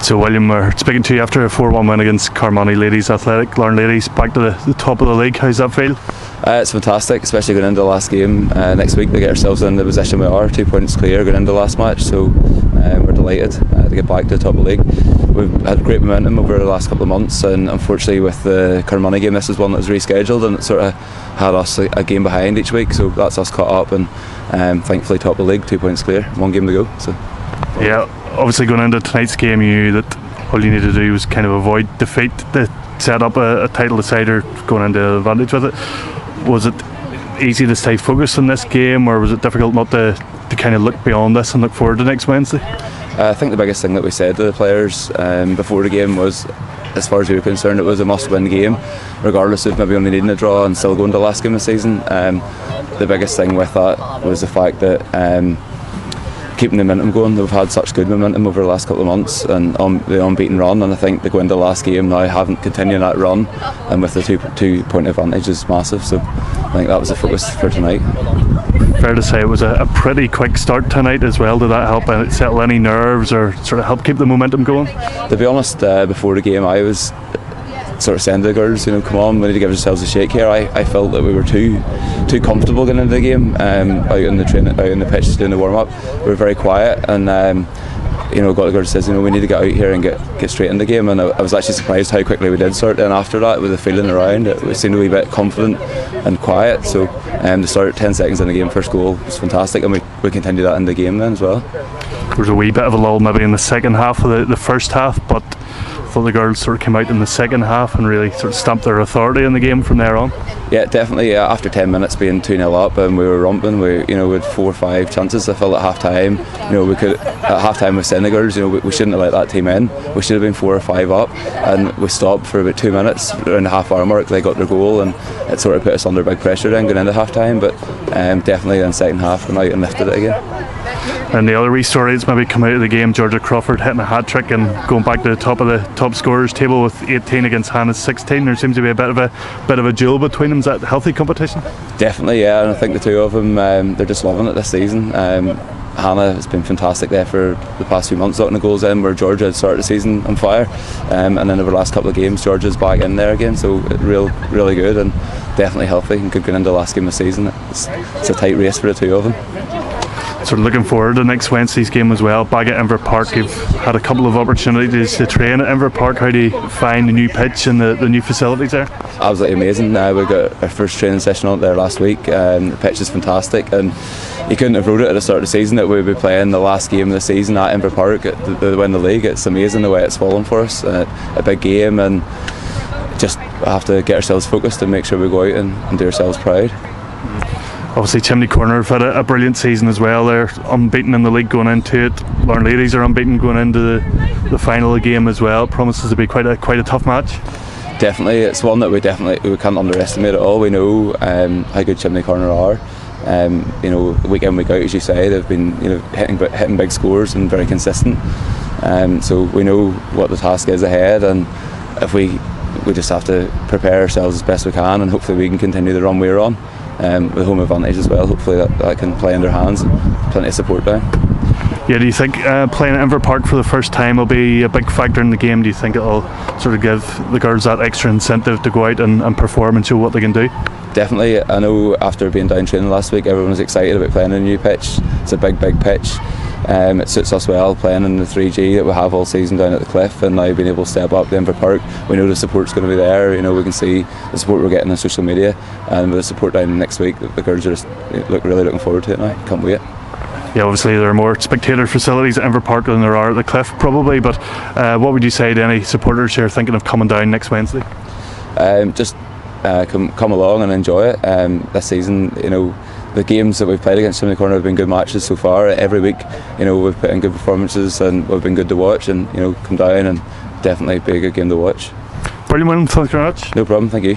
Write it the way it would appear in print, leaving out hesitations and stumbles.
So William, we're speaking to you after a 4-1 win against Carnmoney Ladies Athletic. Larne Ladies back to the top of the league. How's that feel? It's fantastic, especially going into the last game next week to get ourselves in the position we are, 2 points clear going into the last match, so we're delighted to get back to the top of the league. We've had great momentum over the last couple of months, and unfortunately with the Carnmoney game, this is one that was rescheduled and it sort of had us a game behind each week, so that's us caught up and thankfully top of the league, 2 points clear, 1 game to go. So yeah, obviously going into tonight's game you knew that all you needed to do was kind of avoid defeat to set up a title decider going into advantage with it. Was it easy to stay focused on this game, or was it difficult not to kind of look beyond this and look forward to next Wednesday? I think the biggest thing that we said to the players before the game was, as far as we were concerned, it was a must-win game, regardless of maybe only needing a draw and still going to the last game of the season. The biggest thing with that was the fact that keeping the momentum going. We've had such good momentum over the last couple of months and the unbeaten run, and I think to go into the last game now having continued that run and with the two point advantage is massive, so I think that was the focus for tonight. Fair to say it was a pretty quick start tonight as well. Did that help settle any nerves or sort of help keep the momentum going? To be honest, before the game I was sort of saying to the girls, come on, we need to give ourselves a shake here. I felt that we were too comfortable getting into the game, out in the pitch doing the warm up. We were very quiet, and got the girls says, we need to get out here and get straight in the game, and I was actually surprised how quickly we did start. And after that, with the feeling around it, we seemed a wee bit confident and quiet. So to start 10 seconds in the game, first goal was fantastic, and we continued that in the game then as well. There was a wee bit of a lull maybe in the second half of the first half, but I thought the girls sort of came out in the second half and really sort of stamped their authority in the game from there on. Yeah, definitely. Yeah, after 10 minutes being 2-0 up and we were romping, we had 4 or 5 chances. I felt at half time, we could at half time with Senegals, we shouldn't have let that team in. We should have been 4 or 5 up, and we stopped for about 2 minutes around the half hour mark. They got their goal, and it sort of put us under big pressure then going into half time. But definitely in the second half, we went out and lifted it again. And the other wee story that's maybe come out of the game, Georgia Crawford hitting a hat-trick and going back to the top of the top scorers table with 18 against Hannah's 16. There seems to be a bit of a duel between them. Is that healthy competition? Definitely, yeah, and I think the two of them, they're just loving it this season. Hannah has been fantastic there for the past few months, getting the goals in, where Georgia had started the season on fire, and then over the last couple of games Georgia's back in there again, so really good and definitely healthy and good going into the last game of the season. It's a tight race for the two of them. Sort of looking forward to next Wednesday's game as well. Back at Inver Park, you've had a couple of opportunities to train at Inver Park. How do you find the new pitch and the new facilities there? Absolutely amazing. We got our first training session on there last week. The pitch is fantastic, and you couldn't have wrote it at the start of the season that we'd be playing the last game of the season at Inver Park to win the league. It's amazing the way it's fallen for us. A big game, and just have to get ourselves focused and make sure we go out and do ourselves proud. Obviously Chimney Corner have had a brilliant season as well. They're unbeaten in the league going into it. Larne Ladies are unbeaten going into the final of the game as well. It promises to be quite a tough match. Definitely, it's one that we can't underestimate at all. We know how good Chimney Corner are. Week in, week out, as you say, they've been hitting big scores and very consistent. So we know what the task is ahead, and if we just have to prepare ourselves as best we can, and hopefully we can continue the run we're on. With home advantage as well, hopefully that can play in their hands. Plenty of support down. Yeah, do you think playing at Inver Park for the first time will be a big factor in the game? Do you think it'll sort of give the girls that extra incentive to go out and perform and show what they can do? Definitely. I know after being down training last week, everyone was excited about playing a new pitch. It's a big pitch. It suits us well playing in the 3G that we have all season down at the Cliff, and now being able to step up to Inver Park. We know the support's going to be there. We can see the support we're getting on social media, and with the support down next week, the girls are just really looking forward to it now. Can't wait. Yeah, obviously there are more spectator facilities at Inver Park than there are at the Cliff probably, but what would you say to any supporters who are thinking of coming down next Wednesday? Just come along and enjoy it. This season, the games that we've played against Chimney Corner have been good matches so far. Every week, we've put in good performances and we've been good to watch, and come down and definitely be a good game to watch. Brilliant, thanks very much. No problem, thank you.